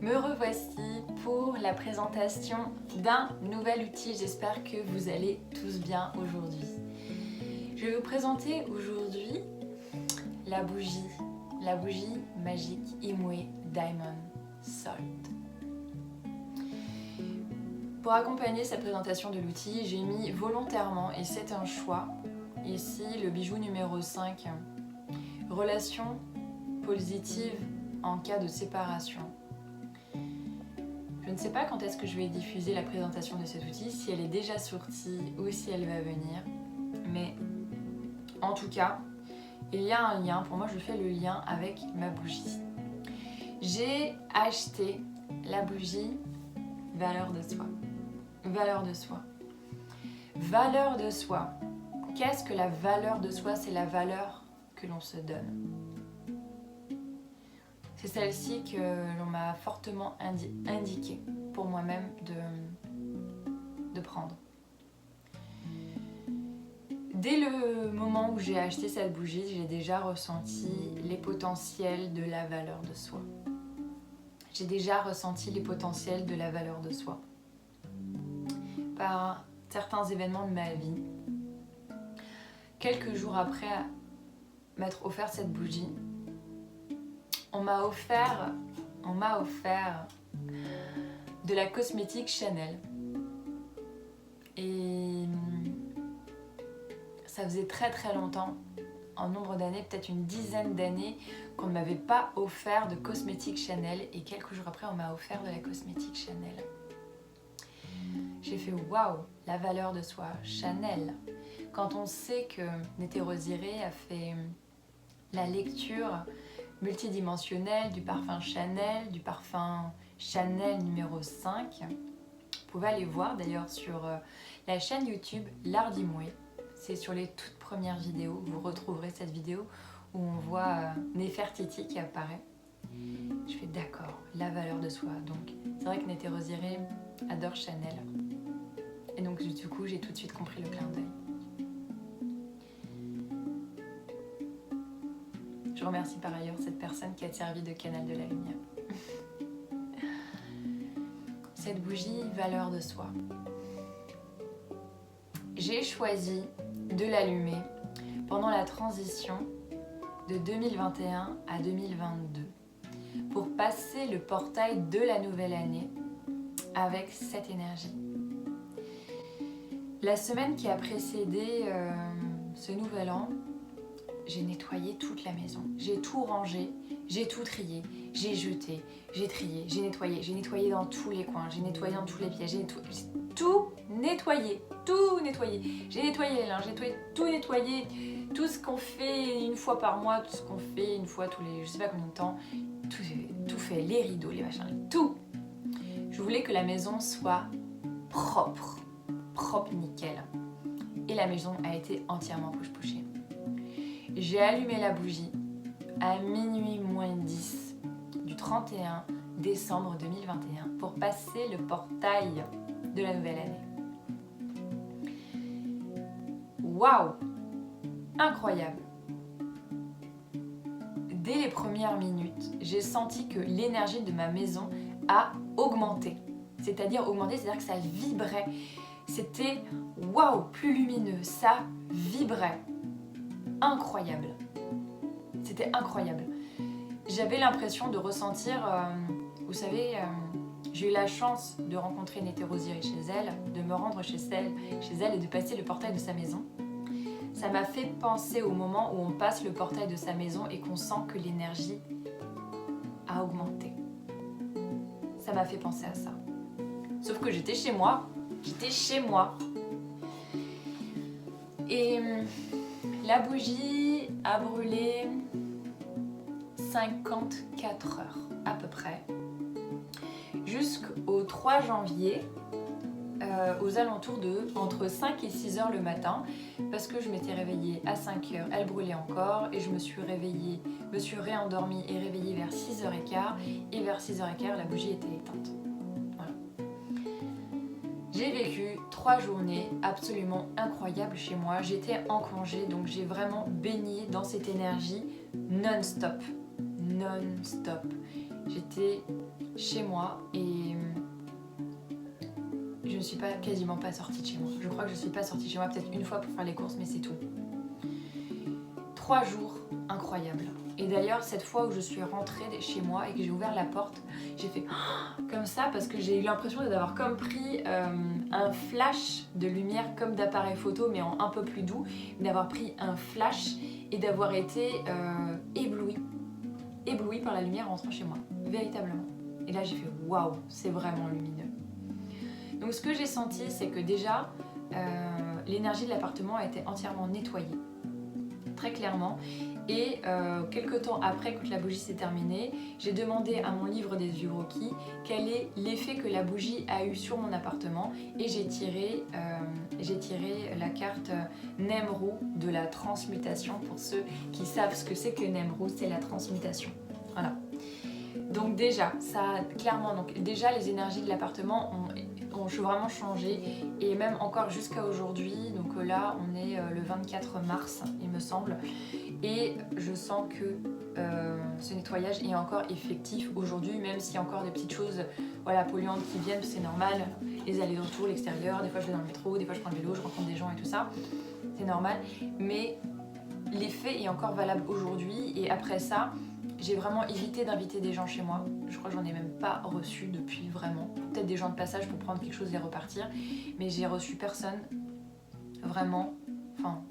Me revoici pour la présentation d'un nouvel outil. J'espère que vous allez tous bien aujourd'hui. Je vais vous présenter aujourd'hui la bougie magique Imwe Diamond Salt. Pour accompagner cette présentation de l'outil, j'ai mis volontairement, et c'est un choix, ici le bijou numéro 5, relation positive en cas de séparation. Je ne sais pas quand est-ce que je vais diffuser la présentation de cet outil, si elle est déjà sortie ou si elle va venir, mais en tout cas, il y a un lien, pour moi je fais le lien avec ma bougie. J'ai acheté la bougie valeur de soi. Valeur de soi. Valeur de soi. Qu'est-ce que la valeur de soi? C'est la valeur que l'on se donne. C'est celle-ci que l'on m'a fortement indiqué pour moi-même de prendre. Dès le moment où j'ai acheté cette bougie, j'ai déjà ressenti les potentiels de la valeur de soi. J'ai déjà ressenti les potentiels de la valeur de soi. Par certains événements de ma vie, quelques jours après m'être offert cette bougie, on m'a offert de la cosmétique Chanel. Et ça faisait très longtemps, en nombre d'années, peut-être une dizaine d'années, qu'on ne m'avait pas offert de cosmétique Chanel. Et quelques jours après, on m'a offert de la cosmétique Chanel. J'ai fait waouh, la valeur de soi, Chanel. Quand on sait que Nété Rosiré a fait la lecture multidimensionnelle du parfum Chanel numéro 5, vous pouvez aller voir d'ailleurs sur la chaîne YouTube L'Art d'Imwe. C'est sur les toutes premières vidéos, vous retrouverez cette vidéo où on voit Néfertiti qui apparaît. Je fais d'accord, la valeur de soi. Donc c'est vrai que Nété Rosiré adore Chanel. Et donc du coup j'ai tout de suite compris le clin d'œil. Je remercie par ailleurs cette personne qui a servi de canal de la lumière. Cette bougie, valeur de soi. J'ai choisi de l'allumer pendant la transition de 2021 à 2022 pour passer le portail de la nouvelle année avec cette énergie. La semaine qui a précédé ce nouvel an, j'ai nettoyé toute la maison, j'ai tout rangé, j'ai tout trié, j'ai jeté, j'ai trié, j'ai nettoyé dans tous les coins, j'ai nettoyé dans tous les pièges, j'ai tout nettoyé, J'ai nettoyé les linges, j'ai tout nettoyé, tout ce qu'on fait une fois par mois, tout ce qu'on fait une fois tous les je sais pas combien de temps, tout fait, les rideaux, les machins, tout. Je voulais que la maison soit propre nickel. Et la maison a été entièrement push-pushée. J'ai allumé la bougie à minuit moins 10 du 31 décembre 2021 pour passer le portail de la nouvelle année. Waouh! Incroyable! Dès les premières minutes, j'ai senti que l'énergie de ma maison a augmenté. C'est-à-dire que ça vibrait. C'était waouh, plus lumineux, ça vibrait. Incroyable. C'était incroyable. J'avais l'impression de ressentir, vous savez, j'ai eu la chance de rencontrer Nété Rosiré chez elle, de me rendre chez elle et de passer le portail de sa maison. Ça m'a fait penser au moment où on passe le portail de sa maison et qu'on sent que l'énergie a augmenté. Ça m'a fait penser à ça. Sauf que j'étais chez moi. Et la bougie a brûlé 54 heures à peu près. Jusqu'au 3 janvier, aux alentours de entre 5 et 6 heures le matin, parce que je m'étais réveillée à 5 heures, elle brûlait encore, et je me suis réendormie et réveillée vers 6h15, et vers 6h15, la bougie était éteinte. Voilà. J'ai vécu 3 journées absolument incroyables chez moi. J'étais en congé, donc j'ai vraiment baigné dans cette énergie non-stop. j'étais chez moi et je ne suis quasiment pas sortie de chez moi. Je crois que je ne suis pas sortie de chez moi peut-être une fois pour faire les courses, mais c'est tout. 3 jours incroyables. Et d'ailleurs, cette fois où je suis rentrée chez moi et que j'ai ouvert la porte, j'ai fait comme ça parce que j'ai eu l'impression d'avoir comme pris un flash de lumière comme d'appareil photo, mais en un peu plus doux, d'avoir pris un flash et d'avoir été éblouie par la lumière en rentrant chez moi, véritablement. Et là, j'ai fait waouh, c'est vraiment lumineux. Donc ce que j'ai senti, c'est que déjà, l'énergie de l'appartement a été entièrement nettoyée, très clairement. Et quelques temps après, quand la bougie s'est terminée, j'ai demandé à mon livre des Ubroki quel est l'effet que la bougie a eu sur mon appartement. Et j'ai tiré la carte Nemru de la transmutation. Pour ceux qui savent ce que c'est que Nemru, c'est la transmutation. Voilà. Donc déjà, les énergies de l'appartement ont vraiment changé, et même encore jusqu'à aujourd'hui. Donc là, on est le 24 mars, il me semble, et je sens que ce nettoyage est encore effectif aujourd'hui, même s'il y a encore des petites choses polluantes qui viennent, c'est normal, les allers-retours, l'extérieur, des fois je vais dans le métro, des fois je prends le vélo, je rencontre des gens et tout ça, c'est normal, mais l'effet est encore valable aujourd'hui. Et après ça, j'ai vraiment évité d'inviter des gens chez moi. Je crois que j'en ai même pas reçu depuis, vraiment. Peut-être des gens de passage pour prendre quelque chose et repartir. Mais j'ai reçu personne, vraiment. Enfin,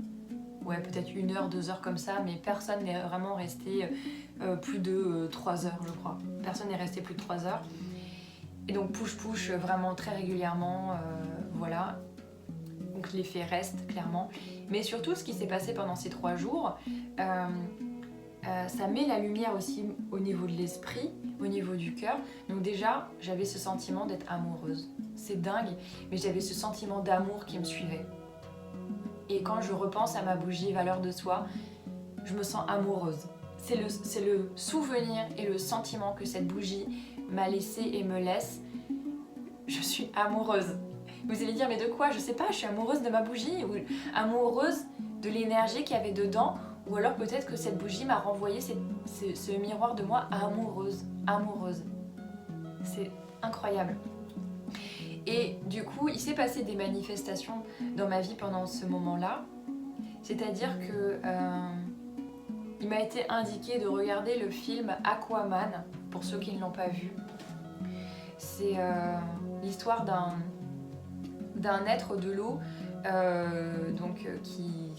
ouais, peut-être 1 heure, 2 heures comme ça. Mais personne n'est vraiment resté plus de 3 heures, je crois. Personne n'est resté plus de 3 heures. Et donc push vraiment très régulièrement, voilà. Donc l'effet reste, clairement. Mais surtout, ce qui s'est passé pendant ces 3 jours... ça met la lumière aussi au niveau de l'esprit, au niveau du cœur. Donc déjà, j'avais ce sentiment d'être amoureuse. C'est dingue, mais j'avais ce sentiment d'amour qui me suivait. Et quand je repense à ma bougie valeur de soi, je me sens amoureuse. C'est le souvenir et le sentiment que cette bougie m'a laissé et me laisse. Je suis amoureuse. Vous allez dire, mais de quoi? Je sais pas, je suis amoureuse de ma bougie, ou amoureuse de l'énergie qu'il y avait dedans. Ou alors peut-être que cette bougie m'a renvoyé ce miroir de moi amoureuse. C'est incroyable. Et du coup, il s'est passé des manifestations dans ma vie pendant ce moment-là. C'est-à-dire que il m'a été indiqué de regarder le film Aquaman, pour ceux qui ne l'ont pas vu. C'est l'histoire d'un être de l'eau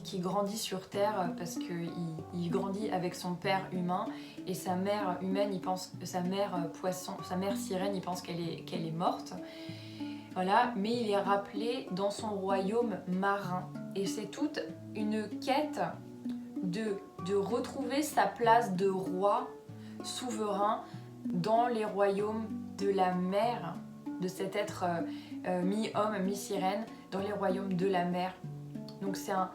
qui grandit sur Terre parce qu'il grandit avec son père humain, et sa mère humaine, il pense, sa mère poisson, sa mère sirène, il pense qu'elle est morte. Voilà, mais il est rappelé dans son royaume marin. Et c'est toute une quête de retrouver sa place de roi souverain dans les royaumes de la mer, de cet être mi-homme, mi-sirène, dans les royaumes de la mer. Donc c'est un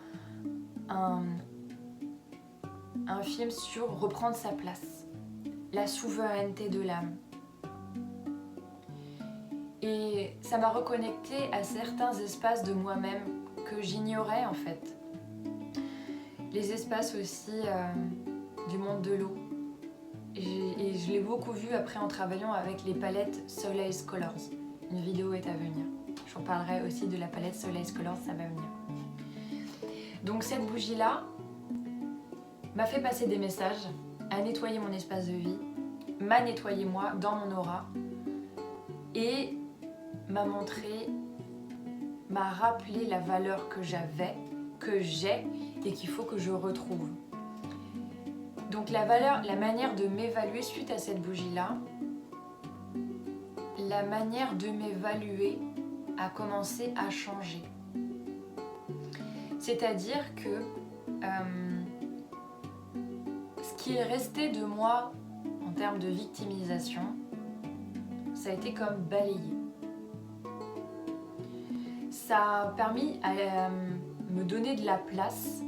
film sur reprendre sa place, la souveraineté de l'âme. Et ça m'a reconnectée à certains espaces de moi-même que j'ignorais en fait. Les espaces aussi du monde de l'eau. Et je l'ai beaucoup vu après en travaillant avec les palettes Soleil's Colors. Une vidéo est à venir. J'en parlerai aussi de la palette Soleil's Colors, ça va venir. Donc cette bougie-là m'a fait passer des messages, a nettoyé mon espace de vie, m'a nettoyé moi dans mon aura, et m'a rappelé la valeur que j'avais, que j'ai et qu'il faut que je retrouve. Donc la manière de m'évaluer suite à cette bougie-là, la manière de m'évaluer a commencé à changer. C'est-à-dire que ce qui est resté de moi en termes de victimisation, ça a été comme balayé. Ça a permis à me donner de la place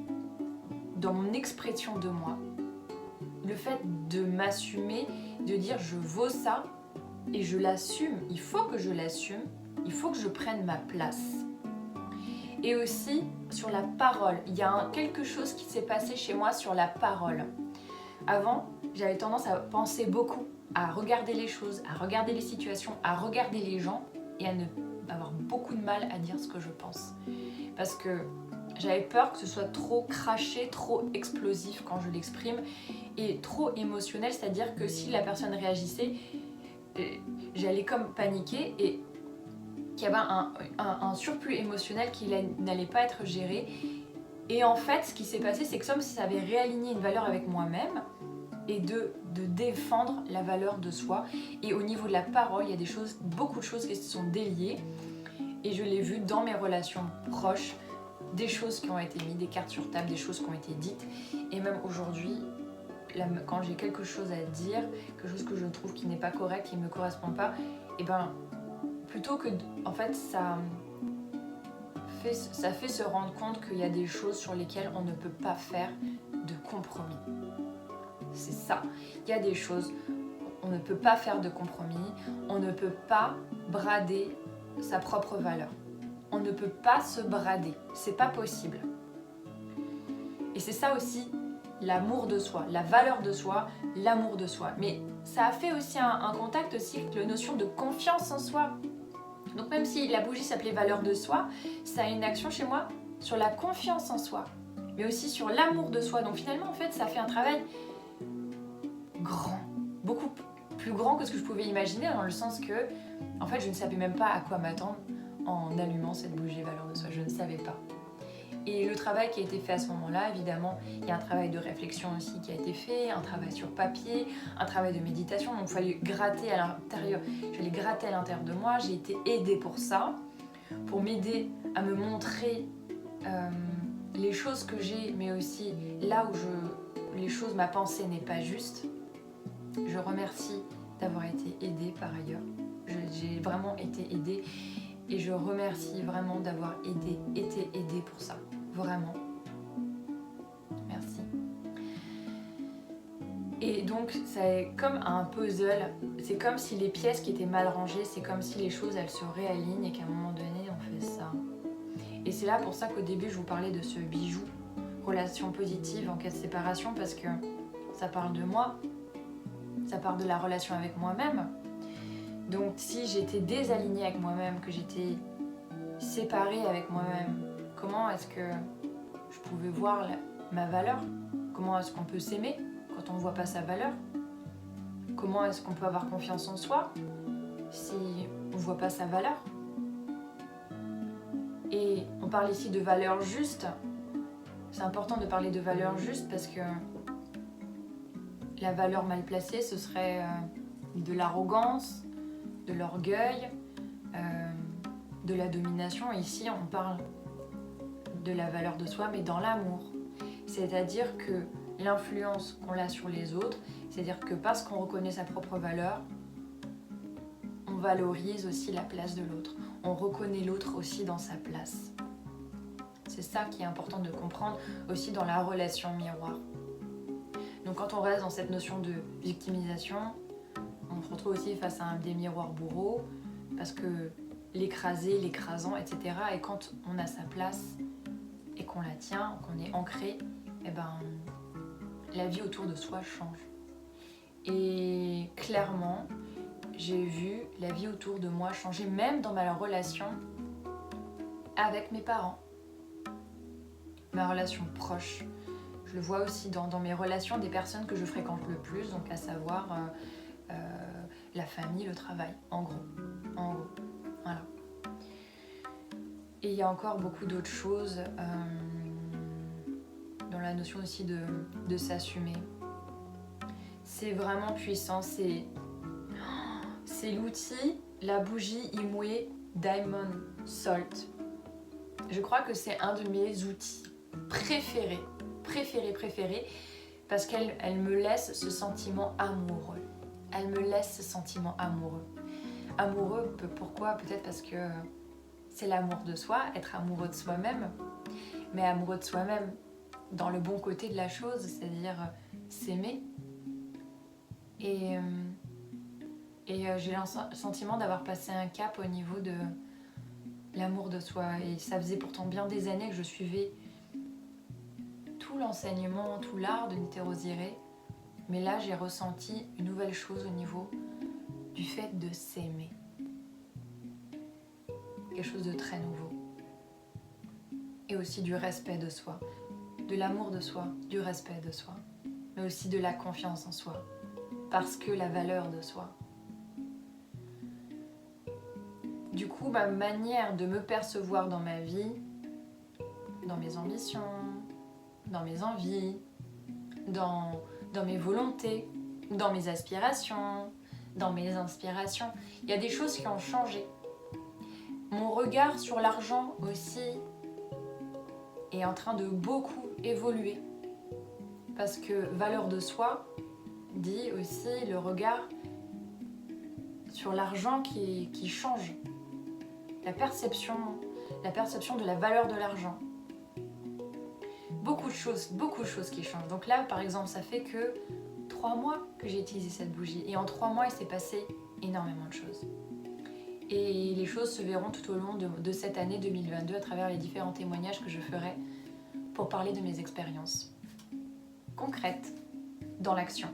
dans mon expression de moi. Le fait de m'assumer, de dire je vaux ça et je l'assume, il faut que je l'assume, il faut que je prenne ma place. Et aussi sur la parole, il y a quelque chose qui s'est passé chez moi sur la parole. Avant, j'avais tendance à penser beaucoup à regarder les choses, à regarder les situations, à regarder les gens et à ne avoir beaucoup de mal à dire ce que je pense. Parce que j'avais peur que ce soit trop craché, trop explosif quand je l'exprime et trop émotionnel, c'est-à-dire que si la personne réagissait, j'allais comme paniquer et qu'il y avait un surplus émotionnel qui n'allait pas être géré. Et en fait, ce qui s'est passé, c'est que comme si ça avait réaligné une valeur avec moi-même et de défendre la valeur de soi. Et au niveau de la parole, il y a des choses, beaucoup de choses qui se sont déliées. Et je l'ai vu dans mes relations proches, des choses qui ont été mises, des cartes sur table, des choses qui ont été dites. Et même aujourd'hui, quand j'ai quelque chose à dire, quelque chose que je trouve qui n'est pas correct, qui ne me correspond pas, et ben plutôt que en fait ça fait se rendre compte qu'il y a des choses sur lesquelles on ne peut pas faire de compromis. C'est ça. Il y a des choses, on ne peut pas faire de compromis, on ne peut pas brader sa propre valeur. On ne peut pas se brader, c'est pas possible. Et c'est ça aussi l'amour de soi, la valeur de soi, l'amour de soi. Mais ça a fait aussi un contact aussi avec la notion de confiance en soi. Donc même si la bougie s'appelait valeur de soi, ça a une action chez moi sur la confiance en soi, mais aussi sur l'amour de soi. Donc finalement, en fait, ça fait un travail grand, beaucoup plus grand que ce que je pouvais imaginer, dans le sens que, en fait, je ne savais même pas à quoi m'attendre en allumant cette bougie valeur de soi. Je ne savais pas. Et le travail qui a été fait à ce moment-là, évidemment, il y a un travail de réflexion aussi qui a été fait, un travail sur papier, un travail de méditation. Donc il fallait gratter à l'intérieur. J'allais gratter à l'intérieur de moi. J'ai été aidée pour ça, pour m'aider à me montrer les choses que j'ai, mais aussi là où les choses, ma pensée n'est pas juste. Je remercie d'avoir été aidée par ailleurs. J'ai vraiment été aidée. Et je remercie vraiment d'avoir été aidée pour ça. Vraiment. Merci. Et donc, c'est comme un puzzle. C'est comme si les pièces qui étaient mal rangées, c'est comme si les choses, elles se réalignent et qu'à un moment donné, on fait ça. Et c'est là pour ça qu'au début, je vous parlais de ce bijou, relation positive en cas de séparation, parce que ça parle de moi, ça parle de la relation avec moi-même. Donc si j'étais désalignée avec moi-même, que j'étais séparée avec moi-même, comment est-ce que je pouvais voir ma valeur? Comment est-ce qu'on peut s'aimer quand on ne voit pas sa valeur? Comment est-ce qu'on peut avoir confiance en soi si on ne voit pas sa valeur? Et on parle ici de valeur juste. C'est important de parler de valeur juste parce que la valeur mal placée, ce serait de l'arrogance, de l'orgueil, de la domination. Ici, on parle de la valeur de soi, mais dans l'amour. C'est-à-dire que l'influence qu'on a sur les autres, c'est-à-dire que parce qu'on reconnaît sa propre valeur, on valorise aussi la place de l'autre. On reconnaît l'autre aussi dans sa place. C'est ça qui est important de comprendre aussi dans la relation miroir. Donc quand on reste dans cette notion de victimisation, on se retrouve aussi face à des miroirs bourreaux, parce que l'écrasé, l'écrasant, etc. Et quand on a sa place et qu'on la tient, qu'on est ancré, eh ben, la vie autour de soi change. Et clairement, j'ai vu la vie autour de moi changer, même dans ma relation avec mes parents, ma relation proche. Je le vois aussi dans mes relations des personnes que je fréquente le plus, donc à savoir la famille, le travail, en gros. Voilà. Et il y a encore beaucoup d'autres choses dans la notion aussi de s'assumer. C'est vraiment puissant, c'est l'outil, la bougie Imwe Diamond Salt. Je crois que c'est un de mes outils préférés, parce qu'elle me laisse ce sentiment amoureux. Elle me laisse ce sentiment amoureux. Amoureux, pourquoi? Peut-être parce que c'est l'amour de soi, être amoureux de soi-même, mais amoureux de soi-même dans le bon côté de la chose, c'est-à-dire s'aimer. Et j'ai le sentiment d'avoir passé un cap au niveau de l'amour de soi. Et ça faisait pourtant bien des années que je suivais tout l'enseignement, tout l'art de Netero Ziré. Mais là, j'ai ressenti une nouvelle chose au niveau du fait de s'aimer. Quelque chose de très nouveau. Et aussi du respect de soi, de l'amour de soi, du respect de soi, mais aussi de la confiance en soi, parce que la valeur de soi. Du coup, ma manière de me percevoir dans ma vie, dans mes ambitions, dans mes envies, dans mes volontés, dans mes aspirations, dans mes inspirations, il y a des choses qui ont changé. Mon regard sur l'argent aussi est en train de beaucoup évoluer. Parce que valeur de soi dit aussi le regard sur l'argent qui change. La perception de la valeur de l'argent. Beaucoup de choses qui changent. Donc là, par exemple, ça fait que 3 mois que j'ai utilisé cette bougie. Et en 3 mois, il s'est passé énormément de choses. Et les choses se verront tout au long de cette année 2022 à travers les différents témoignages que je ferai pour parler de mes expériences concrètes dans l'action.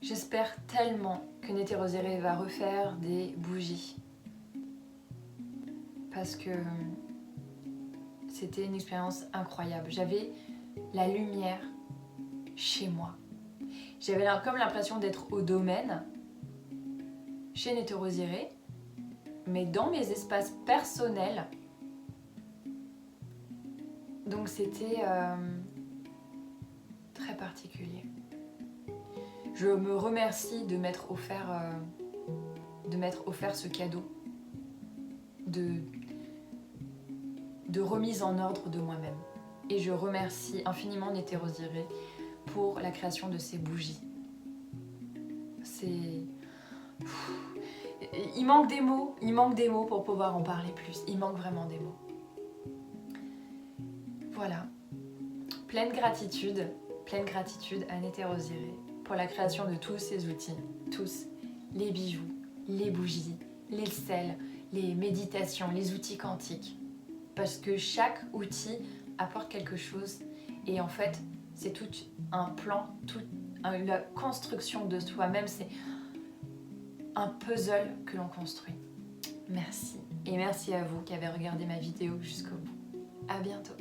J'espère tellement que Nette Roséré va refaire des bougies. Parce que c'était une expérience incroyable. J'avais la lumière chez moi. J'avais comme l'impression d'être au domaine, chez Nette Roséré, mais dans mes espaces personnels. Donc c'était très particulier. Je me remercie de m'être offert ce cadeau de remise en ordre de moi-même. Et je remercie infiniment Nette Roséré pour la création de ces bougies. Il manque des mots pour pouvoir en parler plus. Il manque vraiment des mots. Voilà. Pleine gratitude à Nette Roséré pour la création de tous ces outils. Tous. Les bijoux, les bougies, les sels, les méditations, les outils quantiques. Parce que chaque outil apporte quelque chose. Et en fait, c'est tout un plan, la construction de soi-même. C'est un puzzle que l'on construit. Merci. Et merci à vous qui avez regardé ma vidéo jusqu'au bout. À bientôt.